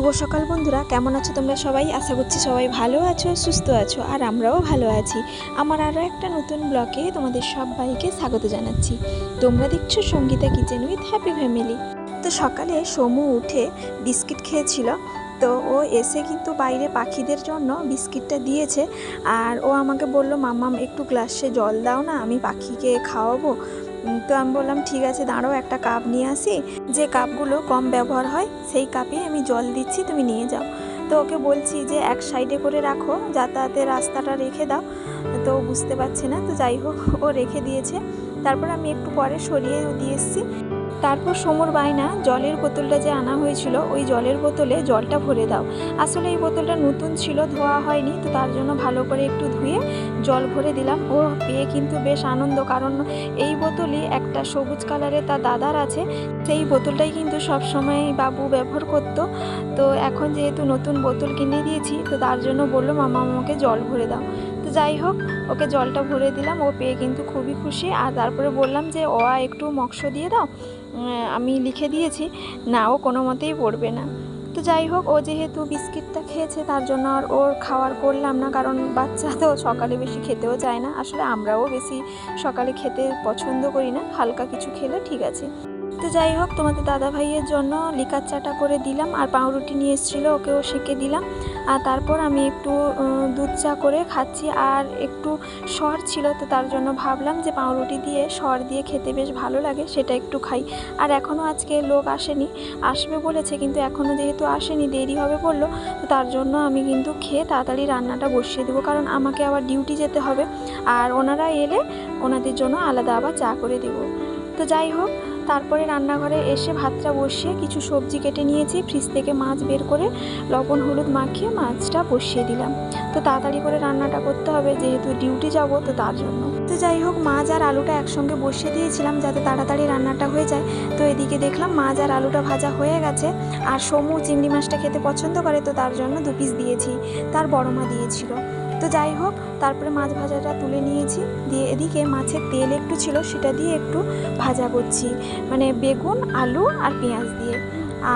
শুভ সকাল বন্ধুরা, কেমন আছো তোমরা সবাই? আশা করছি সবাই ভালো আছো, সুস্থ আছো, আর আমরাও ভালো আছি। আমার আরও একটা নতুন ব্লগে তোমাদের সবাইকে স্বাগত জানাচ্ছি। তোমরা দেখছো Sangeeta kitchen with happy family. তো সকালে সমু উঠে বিস্কিট খেয়েছিল, তো ও এসে কিন্তু বাইরে পাখিদের জন্য বিস্কিটটা দিয়েছে। আর ও আমাকে বললো, মাম্মাম একটু গ্লাসে জল দাও না, আমি পাখিকে খাওয়াবো। তো আমি বললাম ঠিক আছে, দাঁড়াও একটা কাপ নিয়ে আসি, যে কাপগুলো কম ব্যবহার হয় সেই কাপে আমি জল দিচ্ছি, তুমি নিয়ে যাও। তো ওকে বলছি যে এক সাইডে করে রাখো, যাতায়াতের রাস্তাটা রেখে দাও। তো বুঝতে পারছে না, তো যাই হোক ও রেখে দিয়েছে। তারপর আমি একটু পরে সরিয়ে দিয়ে এসেছি। তারপর সমর বায়না, জলের বোতলটা যে আনা হয়েছিল ওই জলের বোতলে জলটা ভরে দাও। আসলে এই বোতলটা নতুন ছিল, ধোয়া হয়নি, তো তার জন্য ভালো করে একটু ধুয়ে জল ভরে দিলাম। ও পেয়ে কিন্তু বেশ আনন্দ, কারণ এই বোতলই একটা সবুজ কালারের তার দাদার আছে, সেই বোতলটাই কিন্তু সবসময় বাবু ব্যবহার করত। তো এখন যেহেতু নতুন বোতল কিনে দিয়েছি, তো তার জন্য বললো মামা আমাকে জল ভরে দাও। তো যাই হোক ওকে জলটা ভরে দিলাম, ও পেয়ে কিন্তু খুবই খুশি। আর তারপরে বললাম যে একটু মক্স দিয়ে দাও, আমি লিখে দিয়েছি, না ও কোনো মতেই পড়বে না। তো যাই হোক ও যেহেতু বিস্কিটটা খেয়েছে তার জন্য আর ওর খাওয়ার করলাম না, কারণ বাচ্চা তো সকালে বেশি খেতেও চায় না। আসলে আমরাও বেশি সকালে খেতে পছন্দ করি না, হালকা কিছু খেলে ঠিক আছে। তো যাই হোক তোমাদের দাদা ভাইয়ের জন্য লিকার চাটা করে দিলাম, আর পাউরুটি নিয়ে এসেছিলো, ওকেও সেঁকে দিলাম। আর তারপর আমি একটু দুধ চা করে খাচ্ছি, আর একটু সর ছিল, তো তার জন্য ভাবলাম যে পাউরুটি দিয়ে সর দিয়ে খেতে বেশ ভালো লাগে, সেটা একটু খাই। আর এখনও আজকে লোক আসেনি, আসবে বলেছে কিন্তু এখনও যেহেতু আসেনি, দেরি হবে বললো, তো তার জন্য আমি কিন্তু খেয়ে তাড়াতাড়ি রান্নাটা বসিয়ে দেবো, কারণ আমাকে আবার ডিউটি যেতে হবে। আর ওনারা এলে ওনাদের জন্য আলাদা আবার চা করে দেবো। তো যাই হোক তারপরে রান্নাঘরে এসে ভাতটা বসিয়ে কিছু সবজি কেটে নিয়েছি, ফ্রিজ থেকে মাছ বের করে লবণ হলুদ মাখিয়ে মাছটা বসিয়ে দিলাম। তো তাড়াতাড়ি করে রান্নাটা করতে হবে, যেহেতু ডিউটি যাব, তো তার জন্য। তো যাই হোক মাছ আর আলুটা একসঙ্গে বসিয়ে দিয়েছিলাম যাতে তাড়াতাড়ি রান্নাটা হয়ে যায়। তো এদিকে দেখলাম মাছ আর আলুটা ভাজা হয়ে গেছে, আর সমু চিংড়ি মাছটা খেতে পছন্দ করে, তো তার জন্য 2 পিস দিয়েছি, তার বড় মা দিয়েছিল। তো যাই হোক তারপরে মাছ ভাজাটা তুলে নিয়েছি, দিয়ে এদিকে মাছের তেল একটু ছিল সেটা দিয়ে একটু ভাজা করছি, মানে বেগুন আলু আর পেঁয়াজ দিয়ে।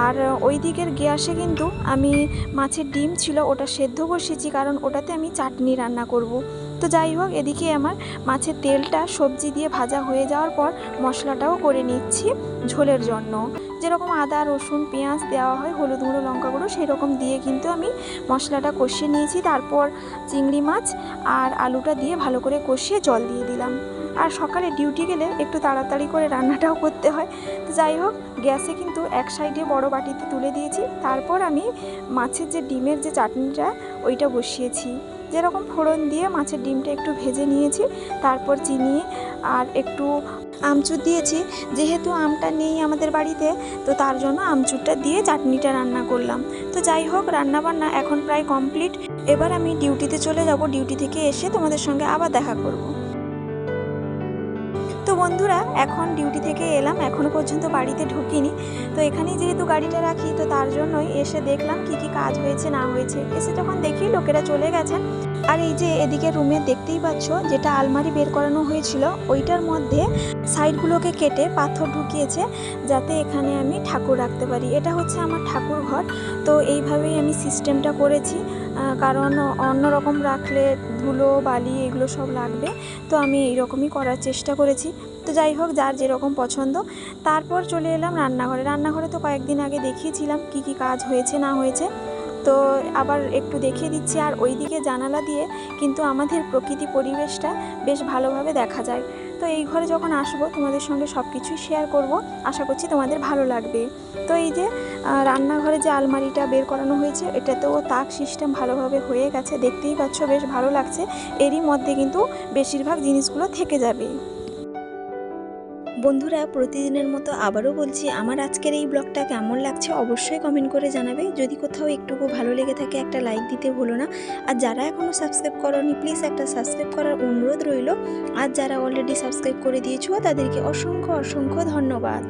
আর ওই দিকের গ্যাসে কিন্তু আমি মাছের ডিম ছিল ওটা সেদ্ধ বসিয়েছি, কারণ ওটাতে আমি চাটনি রান্না করব। তো যাই হোক এদিকে আমার মাছের তেলটা সবজি দিয়ে ভাজা হয়ে যাওয়ার পর মশলাটাও করে নিচ্ছি ঝোলের জন্য। যেরকম আদা রসুন পেঁয়াজ দেওয়া হয়, হলুদ গুঁড়ো লঙ্কা গুঁড়ো, সেই রকম দিয়ে কিন্তু আমি মশলাটা কষিয়ে নিয়েছি। তারপর চিংড়ি মাছ আর আলুটা দিয়ে ভালো করে কষিয়ে জল দিয়ে দিলাম। আর সকালে ডিউটি গেলে একটু তাড়াতাড়ি করে রান্নাটাও করতে হয়। তো যাই হোক গ্যাসে কিন্তু এক সাইডে বড় বাটিতে তুলে দিয়েছি, তারপর আমি মাছের যে ডিমের যে চাটনিটা ওইটা বসিয়েছি। যেরকম ফোড়ন দিয়ে মাছের ডিমটা একটু ভেজে নিয়েছি, তারপর চিনি আর একটু আমচুর দিয়েছি। যেহেতু আমটা নেই আমাদের বাড়িতে, তো তার জন্য আমচুরটা দিয়ে চাটনিটা রান্না করলাম। তো যাই হোক রান্নাবান্না এখন প্রায় কমপ্লিট। এবার আমি ডিউটিতে চলে যাব, ডিউটি থেকে এসে তোমাদের সঙ্গে আবার দেখা করব। তো বন্ধুরা এখন ডিউটি থেকে এলাম, এখনও পর্যন্ত বাড়িতে ঢুকিনি। তো এখানেই যেহেতু গাড়িটা রাখি, তো তার জন্যই এসে দেখলাম কি কি কাজ হয়েছে না হয়েছে। এসে যখন দেখি লোকেরা চলে গেছেন। আর এই যে এদিকে রুমে দেখতেই পাচ্ছ যেটা আলমারি বের করানো হয়েছিল, ওইটার মধ্যে সাইডগুলোকে কেটে পাথর ঢুকিয়েছে যাতে এখানে আমি ঠাকুর রাখতে পারি। এটা হচ্ছে আমার ঠাকুর ঘর। তো এইভাবেই আমি সিস্টেমটা করেছি, কারণ অন্যরকম রাখলে ধুলো বালি এগুলো সব লাগবে, তো আমি এইরকমই করার চেষ্টা করেছি। তো যাই হোক যার যেরকম পছন্দ। তারপর চলে এলাম রান্নাঘরে। রান্নাঘরে তো কয়েকদিন আগে দেখিয়েছিলাম কি কি কাজ হয়েছে না হয়েছে, তো আবার একটু দেখিয়ে দিচ্ছি। আর ওই দিকে জানালা দিয়ে কিন্তু আমাদের প্রকৃতি পরিবেশটা বেশ ভালোভাবে দেখা যায়। তো এই ঘরে যখন আসবো তোমাদের সঙ্গে সব কিছুই শেয়ার করব, আশা করছি তোমাদের ভালো লাগবে। তো এই যে রান্নাঘরে যে আলমারিটা বের করানো হয়েছে, এটাতেও তাক সিস্টেম ভালোভাবে হয়ে গেছে, দেখতেই পাচ্ছ বেশ ভালো লাগছে। এরই মধ্যে কিন্তু বেশিরভাগ জিনিসগুলো থেকে যাবে। বন্ধুরা প্রতিদিনের মতো আবারও বলছি, আমার আজকের এই ব্লগটা কেমন লাগছে অবশ্যই কমেন্ট করে জানাবে। যদি কোথাও একটুকু ভালো লেগে থাকে একটা লাইক দিতে ভুলো না। আর যারা এখনও সাবস্ক্রাইব করোনি প্লিজ একটা সাবস্ক্রাইব করার অনুরোধ রইল। আর যারা অলরেডি সাবস্ক্রাইব করে দিয়েছো তাদেরকে অসংখ্য অসংখ্য ধন্যবাদ।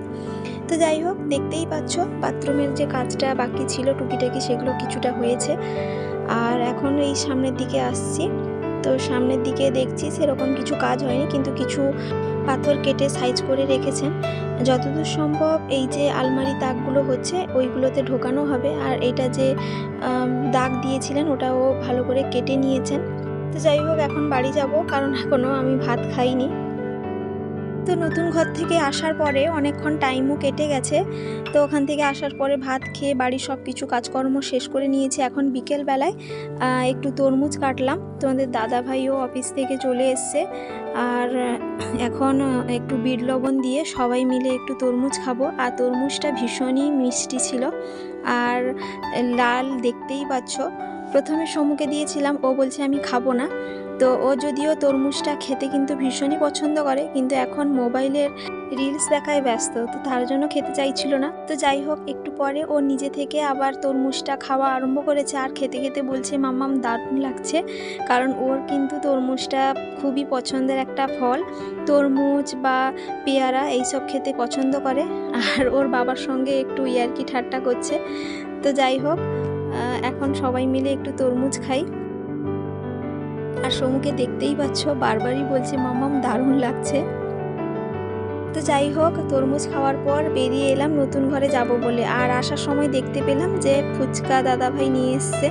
তো যাই হোক দেখতেই পাচ্ছ বাথরুমের যে কাজটা বাকি ছিল টুকিটাকি সেগুলো কিছুটা হয়েছে। আর এখন এই সামনের দিকে আসছি, তো সামনের দিকে দেখছি সেরকম কিছু কাজ হয়নি, কিন্তু কিছু পাথর কেটে সাইজ করে রেখেছেন। যতদূর সম্ভব এই যে আলমারি তাকগুলো হচ্ছে ওইগুলোতে ঢোকানো হবে। আর এটা যে দাগ দিয়েছিলেন ওটাও ভালো করে কেটে নিয়েছেন। তো যাই হোক, এখন বাড়ি যাব, কারণ এখনও আমি ভাত খাইনি। তো নতুন ঘর থেকে আসার পরে অনেকক্ষণ টাইমও কেটে গেছে। তো ওখান থেকে আসার পরে ভাত খেয়ে বাড়ির সব কিছু কাজকর্ম শেষ করে নিয়েছি। এখন বিকেলবেলায় একটু তরমুজ কাটলাম। তোমাদের দাদা ভাইও অফিস থেকে চলে এসছে, আর এখন একটু বিট লবণ দিয়ে সবাই মিলে একটু তরমুজ খাবো। আর তরমুজটা ভীষণই মিষ্টি ছিল আর লাল, দেখতেই পাচ্ছ। প্রথমে সমুকে দিয়েছিলাম, ও বলছে আমি খাবো না। তো ও যদিও তরমুজটা খেতে কিন্তু ভীষণই পছন্দ করে, কিন্তু এখন মোবাইলের রিলস দেখায় ব্যস্ত, তো তার জন্য খেতে চাইছিল না। তো যাই হোক, একটু পরে ও নিজে থেকে আবার তরমুজটা খাওয়া আরম্ভ করেছে। আর খেতে খেতে বলছে মাম্মাম দারুণ লাগছে, কারণ ওর কিন্তু তরমুজটা খুবই পছন্দের একটা ফল। তরমুজ বা পেয়ারা এইসব খেতে পছন্দ করে, আর ওর বাবার সঙ্গে একটু ইয়ার্কি ঠাট্টা করছে। তো যাই হোক, এখন সবাই মিলে একটু তরমুজ খাই। আর সমুকে দেখতেই পাচ্ছ বারবারই বলছে মাম্মাম দারুণ লাগছে। তো যাই হোক, তরমুজ খাওয়ার পর বেরিয়ে এলাম নতুন ঘরে যাব বলে। আর আসার সময় দেখতে পেলাম যে ফুচকা দাদাভাই নিয়ে এসছে।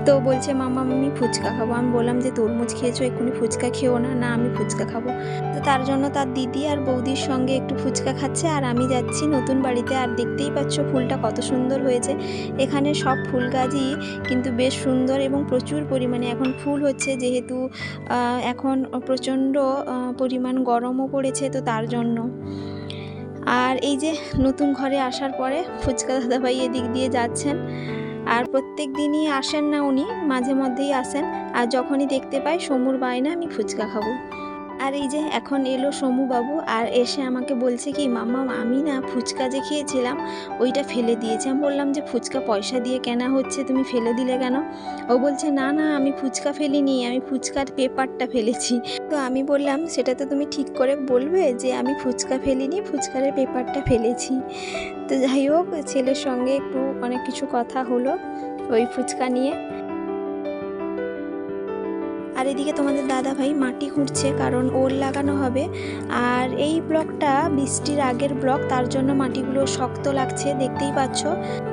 তো বলছে মাম্মা আমি ফুচকা খাবো। আমি বললাম যে তরমুজ খেয়েছো, এক্ষুনি ফুচকা খেও না। না, আমি ফুচকা খাবো। তো তার জন্য তার দিদি আর বৌদির সঙ্গে একটু ফুচকা খাচ্ছে, আর আমি যাচ্ছি নতুন বাড়িতে। আর দেখতেই পাচ্ছ ফুলটা কত সুন্দর হয়েছে। এখানে সব ফুল গাছই কিন্তু বেশ সুন্দর এবং প্রচুর পরিমাণে এখন ফুল হচ্ছে, যেহেতু এখন প্রচণ্ড পরিমাণ গরমও পড়েছে, তো তার জন্য। আর এই যে নতুন ঘরে আসার পরে ফুচকা দাদাভাই এদিক দিয়ে যাচ্ছেন। আর প্রত্যেক দিনই আসেন না উনি, মাঝে মধ্যেই আসেন। আর যখনই দেখতে পাই সমুর বায়না আমি ফুচকা খাবো। আর এই যে এখন এলো সমু বাবু, আর এসে আমাকে বলছে কি মাম্মা আমি না ফুচকা যে খেয়েছিলাম ওইটা ফেলে দিয়েছি। আমি বললাম যে ফুচকা পয়সা দিয়ে কেনা হচ্ছে, তুমি ফেলে দিলে কেন? ও বলছে না না, আমি ফুচকা ফেলিনি, আমি ফুচকার পেপারটা ফেলেছি। তো আমি বললাম সেটা তো তুমি ঠিক করে বলবে যে আমি ফুচকা ফেলিনি, ফুচকার পেপারটা ফেলেছি। তো যাই হোক, ছেলের সঙ্গে একটু অনেক কিছু কথা হলো ওই ফুচকা নিয়ে। আর এদিকে তোমাদের দাদা ভাই মাটি খুঁড়ছে, কারণ ওল লাগানো হবে। আর এই ব্লকটা বৃষ্টির আগের ব্লক, তার জন্য মাটিগুলো শক্ত লাগছে, দেখতেই পাচ্ছ।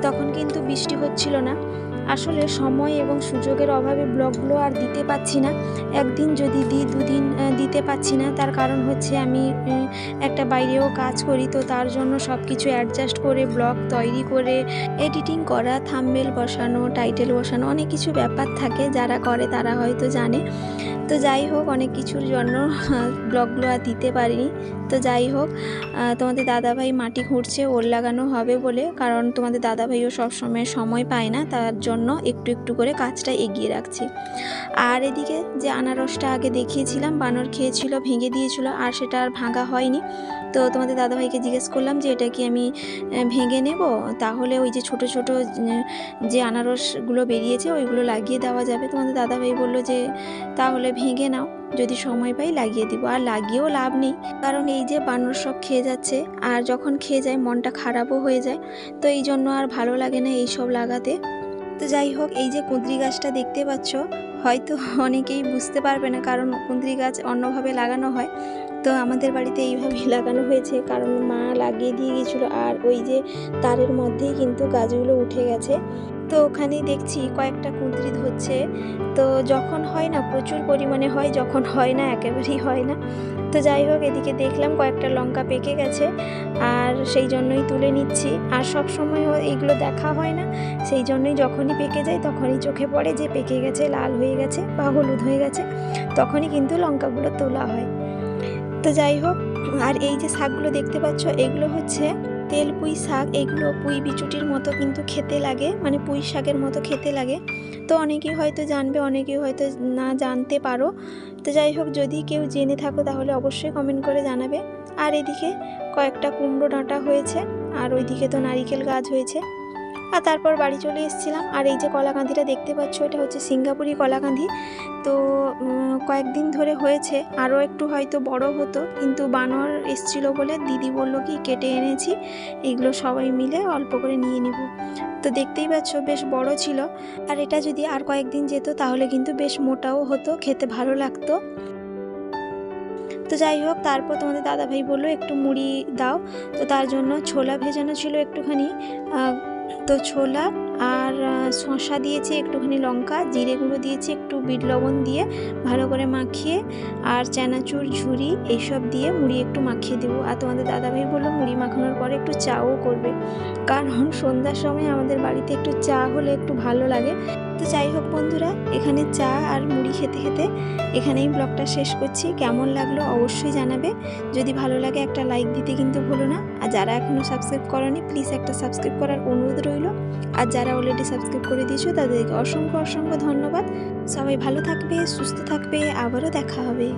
তখন কিন্তু বৃষ্টি হচ্ছিল না। আসলে সময় এবং সুযোগের অভাবে ব্লগগুলো আর দিতে পাচ্ছি না। একদিন যদি দিই, দুদিন দিতে পাচ্ছি না। তার কারণ হচ্ছে আমি একটা বাইরেও কাজ করি, তো তার জন্য সব কিছু অ্যাডজাস্ট করে ব্লগ তৈরি করে এডিটিং করা, থাম্বনেল বসানো, টাইটেল বসানো, অনেক কিছু ব্যাপার থাকে, যারা করে তারা হয়তো জানে। তো যাই হোক, অনেক কিছুর জন্য ব্লগগুলো আর দিতে পারিনি। তো যাই হোক, তোমাদের দাদাভাই মাটি খুঁড়ছে ওল লাগানো হবে বলে, কারণ তোমাদের দাদাভাইও সবসময় সময় পায় না, তার জন্য একটু একটু করে কাজটা এগিয়ে রাখছি। আর এদিকে যে আনারসটা আগে দেখিয়েছিলাম বানর খেয়েছিল, ভেঙে দিয়েছিল, আর সেটা আর ভাঙা হয়নি। তো তোমাদের দাদাভাইকে জিজ্ঞেস করলাম যে এটা কি আমি ভেঙে নেব, তাহলে ওই যে ছোট ছোট যে আনারসগুলো বেরিয়েছে ওইগুলো লাগিয়ে দেওয়া যাবে। তোমাদের দাদাভাই বললো যে তাহলে ভেঙে নাও, যদি সময় পাই লাগিয়ে দিব। আর লাগিয়েও লাভ নেই, কারণ এই যে বানর সব খেয়ে যাচ্ছে, আর যখন খেয়ে যায় মনটা খারাপও হয়ে যায়। তো এই জন্য আর ভালো লাগে না এইসব লাগাতে। তো যাই হোক, এই যে কুঁদরি গাছটা দেখতে পাচ্ছ, হয়তো অনেকেই বুঝতে পারবে না, কারণ কুঁদরি গাছ অন্যভাবে লাগানো হয়। তো আমাদের বাড়িতে এইভাবেই লাগানো হয়েছে, কারণ মা লাগিয়ে দিয়ে গেছিলো। আর ওই যে তারের মধ্যেই কিন্তু গাছগুলো উঠে গেছে। তো ওখানেই দেখছি কয়েকটা কুঁদরি ধরছে। তো যখন হয় না প্রচুর পরিমাণে হয়, যখন হয় না একেবারেই হয় না। তো যাই হোক, এদিকে দেখলাম কয়েকটা লঙ্কা পেকে গেছে, আর সেই জন্যই তুলে নিচ্ছি। আর সব সময় এইগুলো দেখা হয় না, সেই জন্যই যখনই পেকে যায় তখনই চোখে পড়ে যে পেকে গেছে, লাল হয়ে গেছে বা হলুদ হয়ে গেছে, তখনই কিন্তু লঙ্কাগুলো তোলা হয়। তো যাই হোক, আর এই যে শাকগুলো দেখতে পাচ্ছ, এগুলো হচ্ছে তেল পুঁই শাক। এগুলো পুঁই বিচুটির মতো কিন্তু খেতে লাগে, মানে পুঁই শাকের মতো খেতে লাগে। তো অনেকেই হয়তো জানবে, অনেকেই হয়তো না জানতে পারো। তো যাই হোক, যদি কেউ জেনে থাকো তাহলে অবশ্যই কমেন্ট করে জানাবে। আর এদিকে কয়েকটা কুমড়ো ডাঁটা হয়েছে, আর ওইদিকে তো নারিকেল গাছ হয়েছে। আর তারপর বাড়ি চলে এসেছিলাম। আর এই যে কলাকান্ধিটা দেখতে পাচ্ছ, এটা হচ্ছে সিঙ্গাপুরি কলাকান্ধি। তো কয়েকদিন ধরে হয়েছে, আরও একটু হয়তো বড় হতো, কিন্তু বানর এসছিল বলে দিদি বলল কি কেটে এনেছি, এগুলো সবাই মিলে অল্প করে নিয়ে নিব। তো দেখতেই পাচ্ছ বেশ বড় ছিল। আর এটা যদি আর কয়েকদিন যেত তাহলে কিন্তু বেশ মোটাও হতো, খেতে ভালো লাগতো। তো যাই হোক, তারপর তোমাদের দাদাভাই বললো একটু মুড়ি দাও। তো তার জন্য ছোলা ভেজানো ছিল একটুখানি, তো ছোলা আর শসা দিয়েছি, একটুখানি লঙ্কা, জিরে গুঁড়ো দিয়েছি, একটু বিট লবণ দিয়ে ভালো করে মাখিয়ে, আর চানাচুর ঝুরি এইসব দিয়ে মুড়ি একটু মাখিয়ে দেবো। আর তোমাদের দাদাভাই বললো মুড়ি মাখানোর পরে একটু চাও করবে, কারণ সন্ধ্যার সময় আমাদের বাড়িতে একটু চা হলে একটু ভালো লাগে। তো যাই হোক বন্ধুরা, এখানে চা আর মুড়ি খেতে খেতে এখানেই ব্লগটা শেষ করছি। কেমন লাগলো অবশ্যই জানাবে, যদি ভালো লাগে একটা লাইক দিতে কিন্তু ভুলো না। আর যারা এখনও সাবস্ক্রাইব করোনি প্লিজ একটা সাবস্ক্রাইব করার অনুরোধ রইল। আর যারা অলরেডি সাবস্ক্রাইব করে দিয়েছো তাদেরকে অসংখ্য অসংখ্য ধন্যবাদ। সবাই ভালো থাকবে, সুস্থ থাকবে, আবারও দেখা হবে।